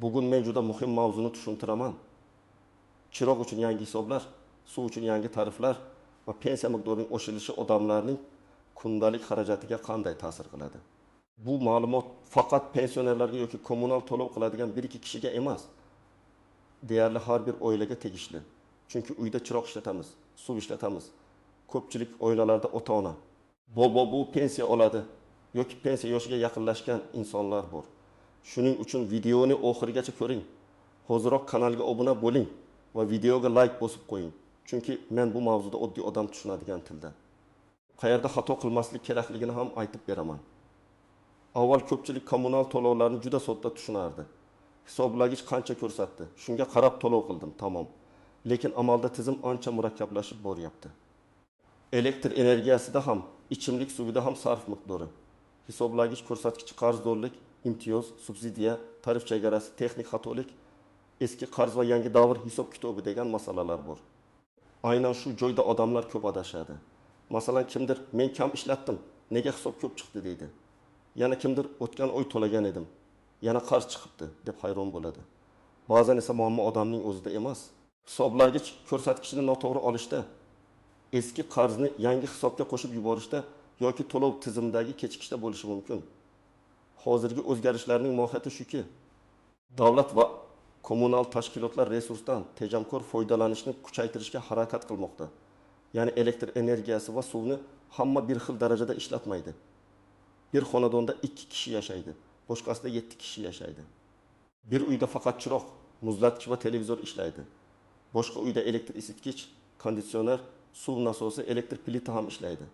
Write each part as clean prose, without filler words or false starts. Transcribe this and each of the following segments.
Bugun men juda muhim mavzuni tushuntiraman. Chiroq uchun yangi hisoblar, suv uchun yangi tariflar va pensiya miqdorining oshirilishi odamlarning kundalik xarajatiga qanday ta'sir qiladi? Bu ma'lumot faqat pensionerlarga yoki kommunal to'lov qiladigan 1-2 kishiga emas, deyarli har bir oilaga tegishli. Chunki uyda chiroq ishlatamiz, suv ishlatamiz. Ko'pchilik oilalarda ota-ona bu pensiya oladi yoki pensiya yoshiga yaqinlashgan insonlar bor. Shuning uchun videoni oxirigacha ko'ring. Hozirroq kanalga obuna bo'ling va videoga like bosib qo'ying. Chunki men bu mavzuda oddiy odam tushunadigan tilda. Qayerda xato qilmaslik kerakligini ham aytib beraman. Avval ko'pchilik kommunal to'lovlarni juda sodda tushunardi. Hisoblagich qancha ko'rsatdi, shunga qarab to'lov qildim, tamom. Lekin amalda tizim ancha murakkablashib boryapti. Elektr energiyasida ham, ichimlik suvida ham sarf miqdori, hisoblagich ko'rsatkichi qarzdorlik, imtiyoz, subsidiya, tarif chegarasi, texnik xatolik, eski qarz va yangi davr hisob kitobi degan masalalar bor. Aynan shu joyda odamlar ko'p adashadi. Masalan, kimdir men kam ishlatdim, nega hisob ko'p chiqdi deydi. Yana kimdir o'tgan oy to'lagan edim, yana qarz chiqibdi deb hayron bo'ladi. Ba'zan esa muammo odamning o'zida emas. Hisoblagich ko'rsatkichini noto'g'ri olishda, eski qarzni yangi hisobga qo'shib yuborishda yoki to'lov tizimidagi kechikishda bo'lishi mumkin. Hozirgi o'zgarishlarning mohiyati shuki, davlat va kommunal tashkilotlar resursdan tejamkor foydalanishni kuchaytirishga harakat qilmoqda. Ya'ni elektr energiyasi va suvni hamma bir xil darajada ishlatmaydi. Bir xonadonda 2 kishi yashaydi, boshqasida 7 kishi yashaydi. Bir uyda faqat chiroq, muzlatgich va televizor ishlaydi. Boshqa uyda elektr isitgich, konditsioner, suv nasosi, elektr plita ham ishlaydi.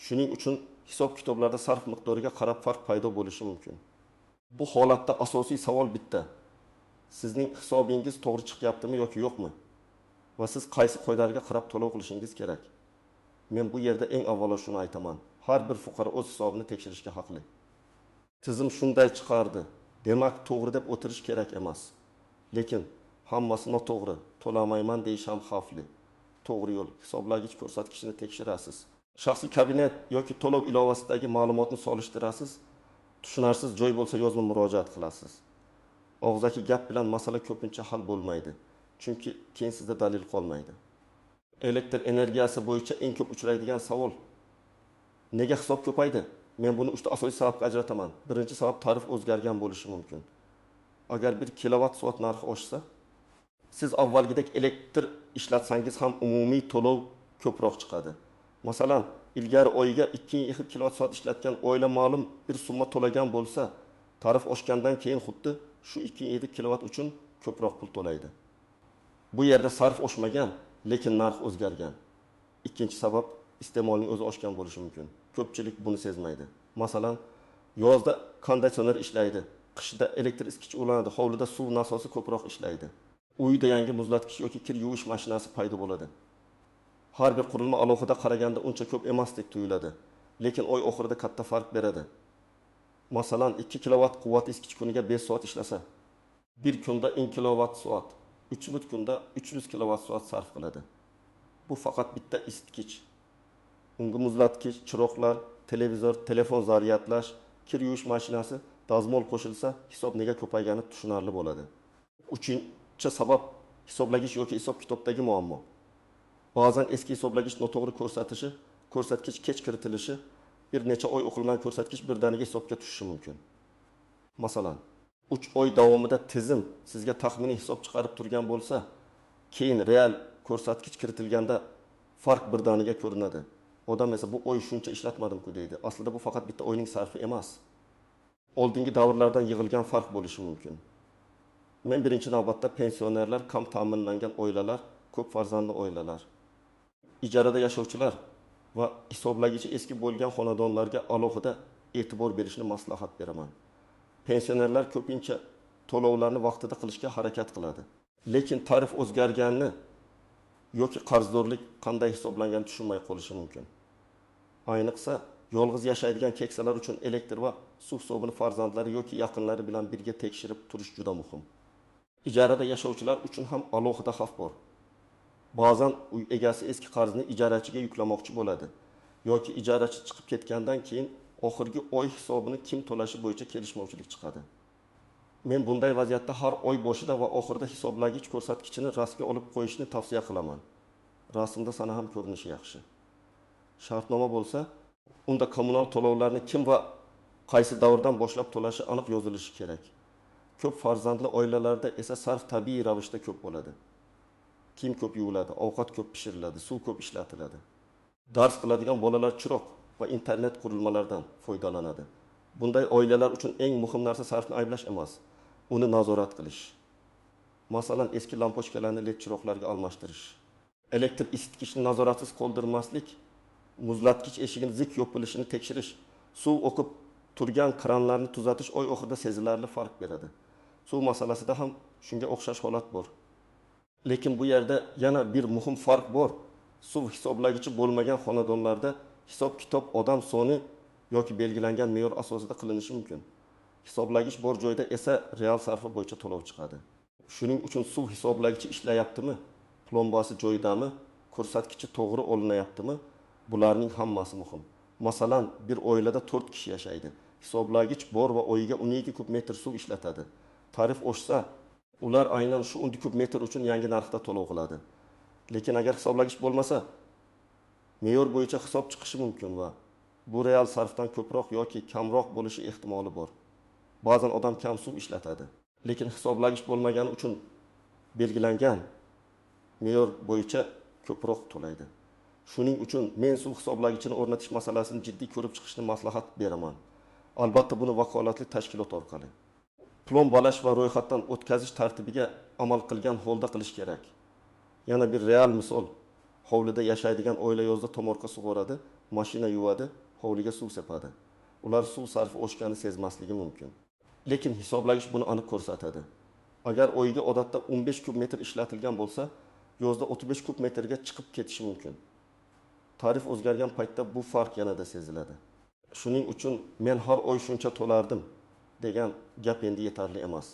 Shuning uchun hisob kitoblarda sarf miqdoriga qarab farq paydo bo'lishi mumkin. Bu holatda asosiy savol bitta. Sizning hisobingiz to'g'ri chiqyaptimi yoki yo'qmi? Va siz qaysi qoidalarga qarab to'lov qilishingiz kerak? Men bu yerda eng avvalo shuni aytaman. Har bir fuqaro o'z hisobini tekshirishga haqli. Tizim shunday chiqardi, demak to'g'ri deb o'tirish kerak emas. Lekin hammasi noto'g'ri, to'lamayman deyish ham xavfli. To'g'ri yo'l, hisoblagich ko'rsatkichini tekshirasiz. Shaxsiy kabinet yoki to'lov ilovasidagi ma'lumotni solishtirasiz. Tushunarsiz joy bo'lsa yozma murojaat qilasiz. Og'zaki gap bilan masala ko'pincha hal bo'lmaydi. Chunki keyin sizda dalil qolmaydi. Elektr energiyasi bo'yicha eng ko'p uchraydigan savol: nega hisob ko'paydi? Men buni 3 ta asosiy sababga ajrataman. Birinchi sabab tarif o'zgargan bo'lishi mumkin. Agar 1 kilovat soat narxi oshsa, siz avvalgidek elektr ishlatsangiz ham umumiy to'lov ko'proq chiqadi. Masalan, ilgari oyiga 2,2 kilovat soat ishlatgan oila ma'lum bir summa to'lagan bo'lsa, tarif oshgandan keyin xuddi shu 2,7 kilovat uchun ko'proq pul to'laydi. Bu yerda sarf oshmagan, lekin narx o'zgargan. Ikkinchi sabab iste'molning o'zi oshgan bo'lishi mumkin. Ko'pchilik buni sezmaydi. Masalan, yozda konditsioner ishlaydi, qishda elektr isitgich ulanadi, hovlida suv nasosi ko'proq ishlaydi. Uyda yangi muzlatgich yoki kir yuvish mashinasi paydo bo'ladi. Har bir qurilma alohida qaraganda uncha ko'p emasdek tuyuladi, lekin oy oxirida katta farq beradi. Masalan, 2 kilovat quvvat isitgich kuniga 5 soat ishlasa, bir kunda 1000 kilovat soat, 3 kunda 300 kilovat soat sarf qiladi. Bu faqat bitta isitgich. Unga muzlatgich, chiroqlar, televizor, telefon zaryadlash, kir yuvish mashinasi, dazmol qo'shilsa, hisob nega ko'paygani tushunarli bo'ladi. Uchinchi sabab hisoblagich yoki hisob kitobdagi muammo. Ba'zan eski hisoblagich noto'g'ri ko'rsatishi, ko'rsatkich kech kiritilishi, bir necha oy o'qilgan ko'rsatkich birdaniga hisobga tushishi mumkin. Masalan, 3 oy davomida tizim sizga taxminiy hisob chiqarib turgan bo'lsa, keyin real ko'rsatkich kiritilganda farq birdaniga ko'rinadi. Odam esa bu oy shuncha ishlatmadim-ku deydi. Aslida bu faqat bitta oyning sarfi emas. Oldingi davrlardan yig'ilgan farq bo'lishi mumkin. Men birinchi navbatda pensionerlar, kam ta'minlangan oilalar, ko'p farzandli oilalar, ijarada yashovchilar va hisoblagichi eski bo'lgan xonadonlarga alohida e'tibor berishni maslahat beraman. Pensionerlar ko'pincha to'lovlarni vaqtida qilishga harakat qiladi. Lekin tarif o'zgarganini yoki qarzdorlik qanday hisoblangani tushunmay qolishi mumkin. Ayniqsa, yolg'iz yashaydigan keksalar uchun elektr va suv hisobini farzandlari yoki yaqinlari bilan birga tekshirib turish juda muhim. Ijarada yashovchilar uchun ham alohida xavf bor. Ba'zan uy egasi eski qarzni ijarachiga yuklamoqchi bo'ladi yoki ijarachi chiqib ketgandan keyin oxirgi oy hisobini kim to'lashi bo'yicha kelishmovchilik chiqadi. Men bunday vaziyatda har oy boshida va oxirida hisoblagich ko'rsatkichini rasmga olib qo'yishni tavsiya qilaman. Rasmda sana ham ko'rinishi yaxshi. Shartnoma bo'lsa, unda kommunal to'lovlarni kim va qaysi davrdan boshlab to'lashi aniq yozilishi kerak. Ko'p farzandli oilalarda esa sarf tabiiy ravishda ko'p bo'ladi. Kiyim ko'p yuviladi, ovqat ko'p pishiriladi, suv ko'p ishlatiladi. Dars qiladigan bolalar chiroq va internet qurilmalaridan foydalanadi. Bunday oilalar uchun eng muhim narsa sarfni ayblash emas, uni nazorat qilish. Masalan, eski lampochkalarni led chiroqlarga almashtirish, elektr isitgichni nazoratsiz qoldirmaslik, muzlatkich eshigini zik yopilishini tekshirish, suv oqib turgan kranlarni tuzatish oy oxirida sezilarli farq beradi. Suv masalasida ham shunga o'xshash holat bor. Lekin bu yerda yana bir muhim farq bor. Suv hisoblagichi bo'lmagan xonadonlarda hisob-kitob odam soni yoki belgilangan me'yor asosida qilinishi mumkin. Hisoblagich bor joyda esa real sarfi bo'yicha to'lov chiqadi. Shuning uchun suv hisoblagichi ishlayaptimi, plombasi joyidami, ko'rsatkichi to'g'ri olinayaptimi? Bularning hammasi muhim. Masalan, bir oilada 4 kishi yashaydi. Hisoblagich bor va oyiga 12 kub metr suv ishlatadi. Tarif oshsa, ular aynan shu 12 kub metr uchun yangi narxda to'lov qiladi. Lekin agar hisoblagich bo'lmasa, me'yor bo'yicha hisob chiqishi mumkin va bu real sarfdan ko'proq yoki kamroq bo'lishi ehtimoli bor. Ba'zan odam kam suv ishlatadi, lekin hisoblagich bo'lmagani uchun belgilangan me'yor bo'yicha ko'proq to'laydi. Shuning uchun men suv hisoblagichini o'rnatish masalasini jiddiy ko'rib chiqishni maslahat beraman. Albatta buni vakolatli tashkilot orqali plombalash va ro'yxatdan o'tkazish tartibiga amal qilgan holda qilish kerak. Yana bir real misol. Hovlida yashaydigan oila yozda tomorqa sug'oradi, mashina yuvadi, hovliga suv sepadi. Ular suv sarfi oshgani sezmasligi mumkin. Lekin hisoblagich buni aniq ko'rsatadi. Agar oyiga odatda 15 kub metr ishlatilgan bo'lsa, yozda 35 kub metrga chiqib ketishi mumkin. Tarif o'zgargan paytda bu farq yanada seziladi. Shuning uchun men har oy shuncha to'lardim degan gap endi yetarli emas.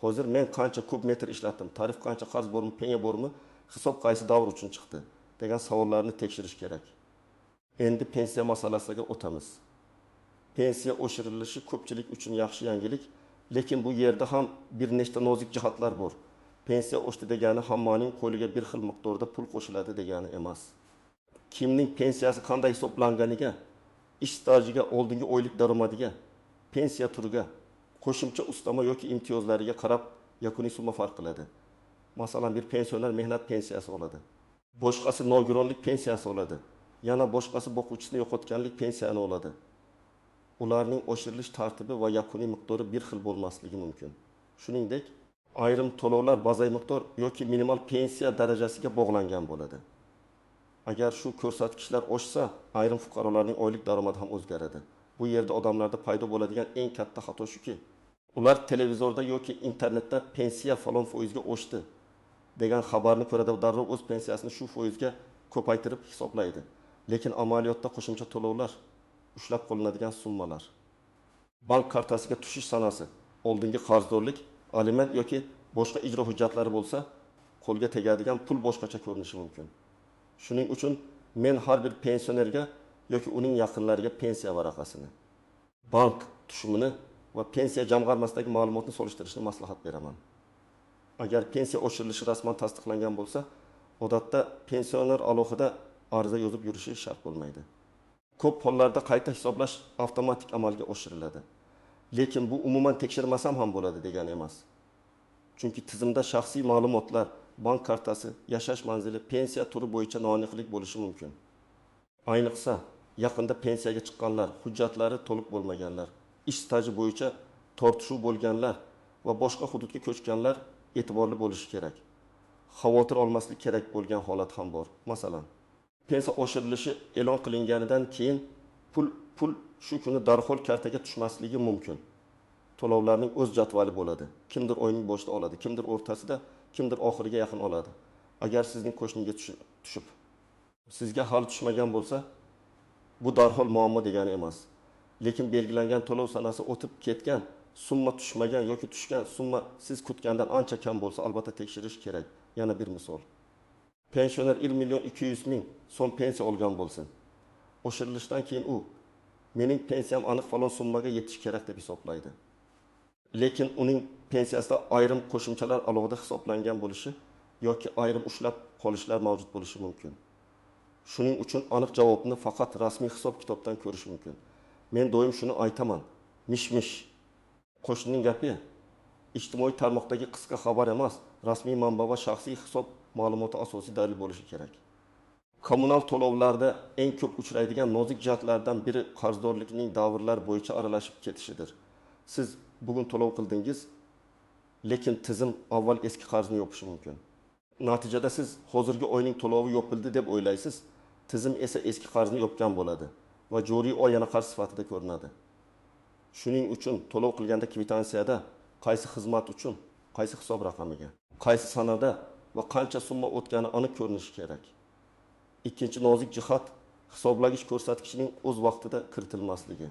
Hozir men qancha kub metr ishlatdim, tarif qancha qarz bormi, penya bormi, hisob qaysi davr uchun chiqdi degan savollarni tekshirish kerak. Endi pensiya masalasiga o'tamiz. Pensiya oshirilishi ko'pchilik uchun yaxshi yangilik, lekin bu yerda ham bir nechta nozik jihatlar bor. Pensiya oshdi degani hammaning qo'liga bir xil miqdorda pul qo'shiladi degani emas. Kimning pensiyasi qanday hisoblanganiga, ish stajiga, oldingi oylik daromadiga, pensiya turiga, qo'shimcha ustama yoki imtiyozlariga qarab yakuniy summa farq qiladi. Masalan, bir pensioner mehnat pensiyasi oladi. Boshqasi nogironlik pensiyasi oladi. Yana boshqasi boquvchisini yo'qotganlik pensiyani oladi. Ularning oshirilish tartibi va yakuniy miqdori bir xil bo'lmasligi mumkin. Shuningdek, ayrim to'lovlar bazay miqdor yoki minimal pensiya darajasiga bog'langan bo'ladi. Agar shu ko'rsatkichlar oshsa, ayrim fuqarolarning oylik daromadi ham o'zgaradi. Bu yerda odamlarda paydo bo'ladigan eng katta xato shuki, ular televizorda yoki internetda pensiya falon foizga oshdi degan xabarni ko'radi va darrov o'z pensiyasini shu foizga ko'paytirib hisoblaydi. Lekin amaliyotda qo'shimcha to'lovlar, ushlab qolinadigan summalar, bank kartasiga tushish sanasi, oldingi qarzdorlik, aliment yoki boshqa ijro hujjatlari bo'lsa, qo'lga tegadigan pul boshqacha ko'rinishi mumkin. Shuning uchun men har bir pensionerga yoki uning yaqinlariga pensiya varaqasini, bank tushumini va pensiya jamg'armasidagi ma'lumotni solishtirishni maslahat beraman. Agar pensiya oshirilishi rasman tasdiqlangan bo'lsa, odatda pensioner alohida ariza yozib yurishi shart bo'lmaydi. Ko'p hollarda qayta hisoblash avtomatik amalga oshiriladi. Lekin bu umuman tekshirmasam ham bo'ladi degani emas. Chunki tizimda shaxsiy ma'lumotlar, bank kartasi, yashash manzili, pensiya turi bo'yicha noaniqlik bo'lishi mumkin. Ayniqsa, yaqinda pensiyaga chiqqanlar, hujjatlari to'liq bo'lmaganlar, ish staji bo'yicha tortishuv bo'lganlar va boshqa hududga ko'chganlar e'tiborli bo'lishi kerak. Xavotir olmaslik kerak bo'lgan holat ham bor. Masalan, pensiya oshirilishi e'lon qilinganidan keyin pul shu kuni darhol kartaga tushmasligi mumkin. To'lovlarning o'z jadvali bo'ladi. Kimdir oyning boshida oladi, kimdir o'rtasida, kimdir oxiriga yaqin oladi. Agar sizning qo'shniga tushib, sizga hali tushmagan bo'lsa, bu darhol muammo degani emas. Lekin belgilangan to'lov sanasi o'tib ketgan, summa tushmagan yoki tushgan summa siz kutgandan ancha kam bo'lsa, albatta tekshirish kerak. Yana bir misol. Pensioner 1.200.000 so'm pensiya olgan bo'lsin. Oshirilishdan keyin u mening pensiyam aniq falon summaga yetish kerak deb hisoblaydi. lekin uning pensiyasida ayrim qo'shimchalar alohida hisoblangan bo'lishi yoki ayrim ushlab qolishlar mavjud bo'lishi mumkin. Shuning uchun aniq javobni faqat rasmiy hisob-kitobdan ko'rish mumkin. Men doim shuni aytaman. Mish-mish. Qo'shnining gapi ijtimoiy tarmoqdagi qisqa xabar emas, rasmiy manba va shaxsiy hisob ma'lumoti asosiy dalil bo'lishi kerak. Kommunal to'lovlarda eng ko'p uchraydigan nozik jihatlardan biri qarzdorlikning davrlar bo'yicha aralashib ketishidir. Siz bugun to'lov qildingiz, lekin tizim avval eski qarzni yopishi mumkin. Natijada siz hozirgi oyning to'lovi yopildi deb o'ylaysiz, tizim esa eski qarzni yopgan bo'ladi va joriy oy yana qarz sifatida ko'rinadi. Shuning uchun to'lov qilganda kvitansiyada qaysi xizmat uchun, qaysi hisob raqamiga, qaysi sanada va qancha summa o'tgani aniq ko'rinishi kerak. Ikkinchi nozik jihat hisoblagich ko'rsatkichining o'z vaqtida kiritilmasligi.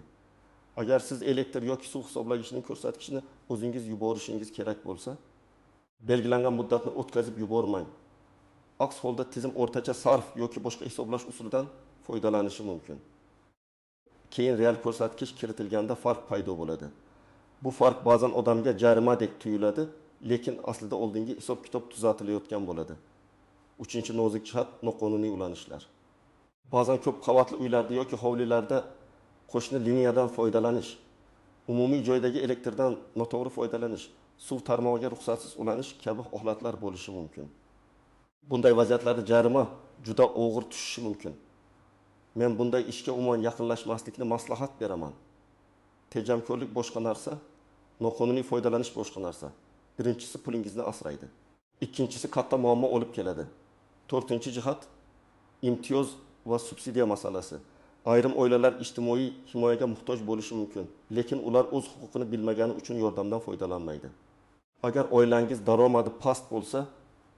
Agar siz elektr yoki suv hisoblagichining ko'rsatkichini o'zingiz yuborishingiz kerak bo'lsa, belgilangan muddatni o'tkazib yubormang. Aks holda tizim o'rtacha sarf yoki boshqa hisoblash usulidan foydalanishi mumkin. Keyin real ko'rsatkich kiritilganda farq paydo bo'ladi. Bu farq ba'zan odamga jarimadek tuyuladi, lekin aslida oldingi hisob-kitob tuzatilayotgan bo'ladi. Uchinchi nozik jihat noqonuniy ulanishlar. Ba'zan ko'p qavatli uylarda yoki hovlilarda qo'shni liniyadan foydalanish, umumiy joydagi elektrdan noto'g'ri foydalanish, suv tarmog'iga ruxsatsiz ulanish kabi holatlar bo'lishi mumkin. Bunday vaziyatlarda jarima juda og'ir tushishi mumkin. Men bunday ishga umuman yaqinlashmaslikni maslahat beraman. Tejamkorlik boshqa narsa, noqonuniy foydalanish boshqa narsa. Birinchisi pulingizni asraydi. Ikkinchisi katta muammo olib keladi. To'rtinchi jihat imtiyoz va subsidiya masalasi. Ayrim oilalar ijtimoiy himoyaga muhtoj bo'lishi mumkin, lekin ular o'z huquqini bilmagani uchun yordamdan foydalanmaydi. Agar oilangiz daromadi past bo'lsa,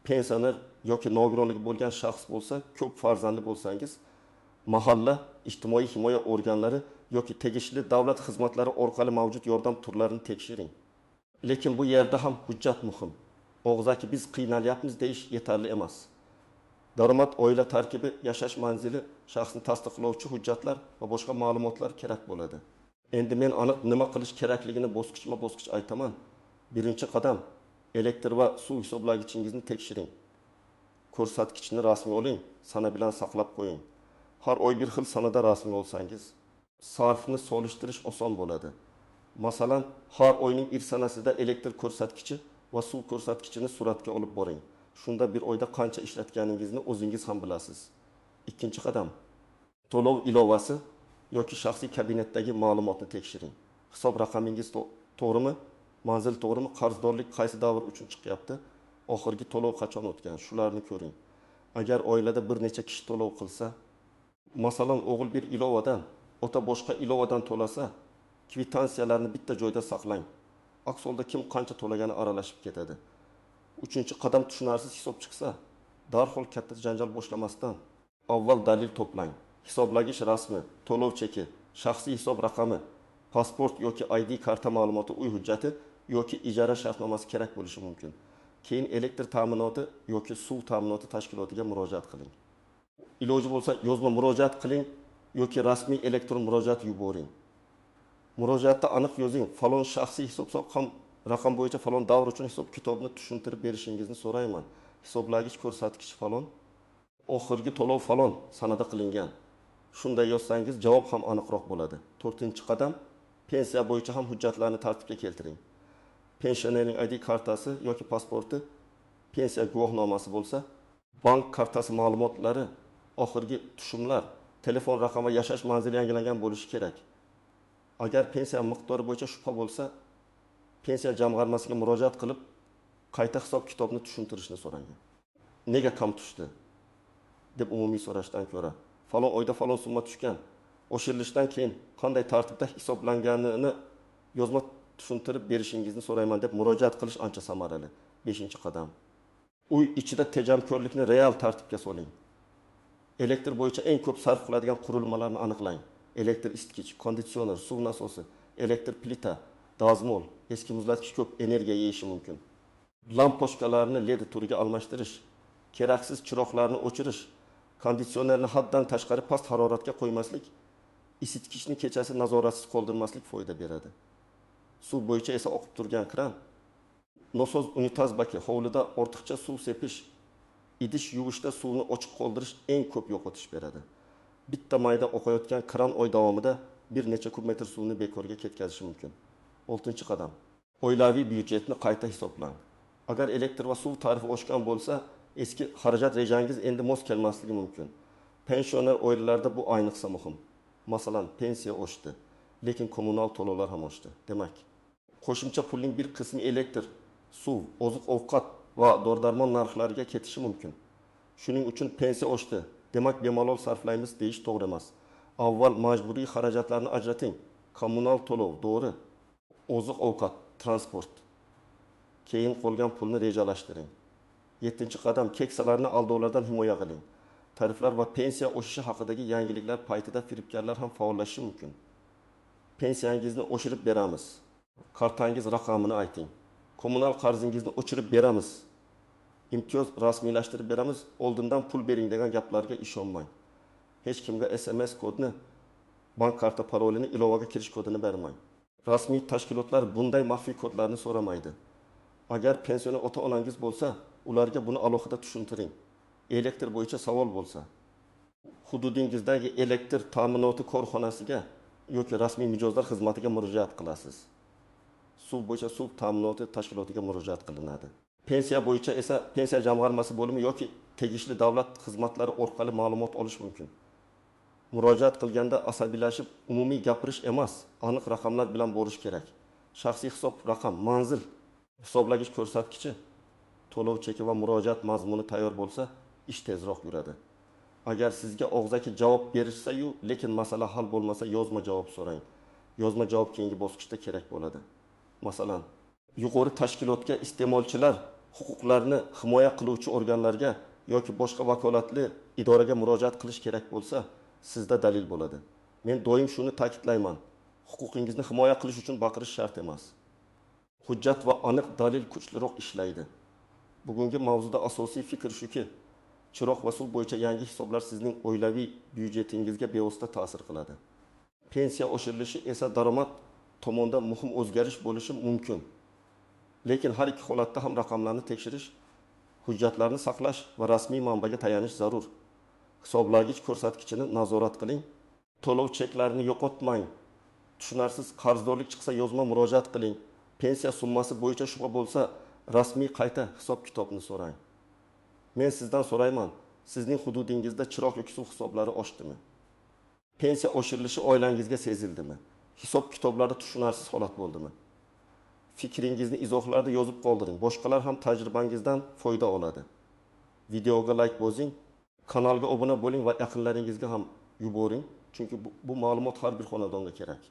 pensioner yoki nogironligi bo'lgan shaxs bo'lsa, ko'p farzandli bo'lsangiz, mahalla ijtimoiy himoya organlari yoki tegishli davlat xizmatlari orqali mavjud yordam turlarini tekshiring. Lekin bu yerda ham hujjat muhim. Og'zaki biz qiynalyapmiz deyish yetarli emas. Daromad, oila tarkibi, yashash manzili, shaxsni tasdiqlovchi hujjatlar va boshqa ma'lumotlar kerak bo'ladi. Endi men aniq nima qilish kerakligini bosqichma-bosqich aytaman. Birinchi qadam, elektr va suv hisoblagichingizni tekshiring. Ko'rsatkichni rasmiy oling, sana bilan saqlab qo'ying. Har oy bir xil sanada rasmiy olsangiz, sarfni solishtirish oson bo'ladi. Masalan, har oyning bir sanasida elektr ko'rsatkichi va suv ko'rsatkichini suratga olib boring. Shunda bir oyda qancha ishlatganingizni o'zingiz ham bilasiz. Ikkinchi qadam, to'lov ilovasi yoki shaxsiy kabinetdagi ma'lumotni tekshiring. Hisob raqamingiz to'g'rimi? Manzil to'g'rimi? Qarzdorlik qaysi davr uchun chiqyapti? Oxirgi to'lov qachon o'tgan? Shularni ko'ring. Agar oilada bir necha kishi to'lov qilsa, masalan, o'g'il bir ilovadan, ota boshqa ilovadan to'lasa, kvitansiyalarni bitta joyda saqlang. Aks holda kim qancha to'lagani aralashib ketadi. Uchinchi qadam tushunarsiz hisob chiqsa, darhol katta janjal boshlamasdan avval dalil to'plang. Hisoblagich rasmi, to'lov cheki, shaxsiy hisob raqami, pasport yoki ID karta ma'lumoti, uy hujjati yoki ijara shartnomasi kerak bo'lishi mumkin. Keyin elektr ta'minoti yoki suv ta'minoti tashkilotiga murojaat qiling. Iloji bo'lsa yozma murojaat qiling yoki rasmiy elektron murojaat yuboring. Murojaatda aniq yozing, falon shaxsiy hisob raqam bo'yicha falon davr uchun hisob kitobni tushuntirib berishingizni so'rayman. Hisoblagich ko'rsatkich falon, oxirgi to'lov falon sanada qilingan. Shunday yozsangiz javob ham aniqroq bo'ladi. To'rtinchi qadam, pensiya bo'yicha ham hujjatlarni tartibga keltiring. Pensionerning ID kartasi yoki pasporti, pensiya guvohnomasi bo'lsa, bank kartasi ma'lumotlari, oxirgi tushumlar, telefon raqami va yashash manzili yangilangan bo'lishi kerak. Agar pensiya miqdori bo'yicha shubha bo'lsa, pensiya jamg'armasiga murojaat qilib, qayta hisob-kitobni tushuntirishni so'rang. Nega kam tushdi deb umumiy so'rashdan ko'ra, falon oyda falon summa tushgan, o'shirishdan keyin qanday tartibda hisoblanganini yozma tushuntirib berishingizni so'rayman deb murojaat qilish ancha samarali. 5-qadam. Uy ichida tejamkorlikni real tartibga soling. Elektr bo'yicha eng ko'p sarf qiladigan qurilmalarni aniqlang. Elektr isitgich, konditsioner, suv nasosi, elektr plita, dazmol, eski muzlatgich ko'p energiya yeyishi mumkin. Lampochkalarni LED turiga almashtirish, keraksiz chiroqlarni o'chirish, konditsionerni haddan tashqari past haroratga qo'ymaslik, isitgichni kechasi nazoratsiz qoldirmaslik foyda beradi. Suv bo'yicha esa oqib turgan kran, nosoz unitaz baki, hovlida ortiqcha suv sepish, idish yuvishda suvni ochiq qoldirish eng ko'p yo'qotish beradi. Bitta mayda oqayotgan kran oy davomida bir necha kub metr suvni bekorga ketkazishi mumkin. 6-qadam. Oilaviy byudjetni qayta hisoblang. Agar elektr va suv tarifi oshgan bo'lsa, eski xarajat rejangiz endi mos kelmasligi mumkin. Pensioner oilalarda bu ayniqsa muhim. Masalan, pensiya oshdi, lekin kommunal to'lovlar ham oshdi. Demak, qo'shimcha pulning bir qismi elektr, suv, oziq-ovqat va dori-darmon narxlariga ketishi mumkin. Shuning uchun pensiya oshdi, demak bemalol sarflaymiz deyish to'g'ri emas. Avval majburiy xarajatlarni ajrating. Kommunal to'lov, dori, oziq-ovqat, transport. Keyin qolgan pulni rejalashtiring. 7-qadam, keksalarni aldovlardan himoya qiling. Tariflar va pensiya oshishi haqidagi yangiliklar paytida firibgarlar ham faollashishi mumkin. Pensiyangizni oshirib beramiz. Kartangiz raqamini ayting. Kommunal qarzingizni o'chirib beramiz. Imtiyoz rasmiylashtirib beramiz. Oldindan pul bering degan gaplarga ishonmang. Hech kimga SMS kodni, bank karta parolini, ilovaga kirish kodini bermang. Rasmiy tashkilotlar bunday maxfiy kodlarni so'ramaydi. Agar pensioner ota-onangiz bo'lsa, ularga buni alohida tushuntiring. Elektr bo'yicha savol bo'lsa, hududingizdagi elektr ta'minoti korxonasiga yoki rasmiy mijozlar xizmatiga murojaat qilasiz. Suv bo'yicha suv ta'minoti tashkilotiga murojaat qilinadi. Pensiya bo'yicha esa pensiya jamg'armasi bo'limi yoki tegishli davlat xizmatlari orqali ma'lumot olish mumkin. Murojaat qilganda asabiylashib umumiy gapirish emas, aniq raqamlar bilan borish kerak. Shaxsiy hisob raqam, manzil, hisoblagich ko'rsatkichi, to'lov cheki va murojaat mazmuni tayyor bo'lsa, ish tezroq yuradi. Agar sizga og'zaki javob berishsa-yu, lekin masala hal bo'lmasa, yozma javob so'rang. Yozma javob keyingi bosqichda kerak bo'ladi. Masalan, yuqori tashkilotga iste'molchilar huquqlarini himoya qiluvchi organlarga yoki boshqa vakolatli idoraga murojaat qilish kerak bo'lsa, sizda dalil bo'ladi. Men doim shuni ta'kidlayman. Huquqingizni himoya qilish uchun baqirish shart emas. Hujjat va aniq dalil kuchliroq ishlaydi. Bugungi mavzuda asosiy fikr shuki, chiroq va suv bo'yicha yangi hisoblar sizning oilaviy byudjetingizga bevosita ta'sir qiladi. Pensiya oshirilishi esa daromad tomonda muhim o'zgarish bo'lishi mumkin. Lekin har ikki holatda ham raqamlarni tekshirish, hujjatlarni saqlash va rasmiy manbaga tayanish zarur. Hisoblagich ko'rsatkichini nazorat qiling. To'lov cheklarini yo'qotmang. Tushunarsiz qarzdorlik chiqsa yozma murojaat qiling. Pensiya summasi bo'yicha shubha bo'lsa, rasmiy qayta hisob-kitobni so'rang. Men sizdan so'rayman, sizning hududingizda chiroq yoki suv hisoblari oshdimi? Pensiya oshirilishi oilangizga sezildimi? Hisob-kitoblari tushunarsiz holat bo'ldimi? Fikringizni izohlarda yozib qoldiring. Boshqalar ham tajribangizdan foyda oladi. Videoga like bosing, kanalga obuna bo'ling va yaqinlaringizga ham yuboring, chunki bu ma'lumot har bir xonadonga kerak.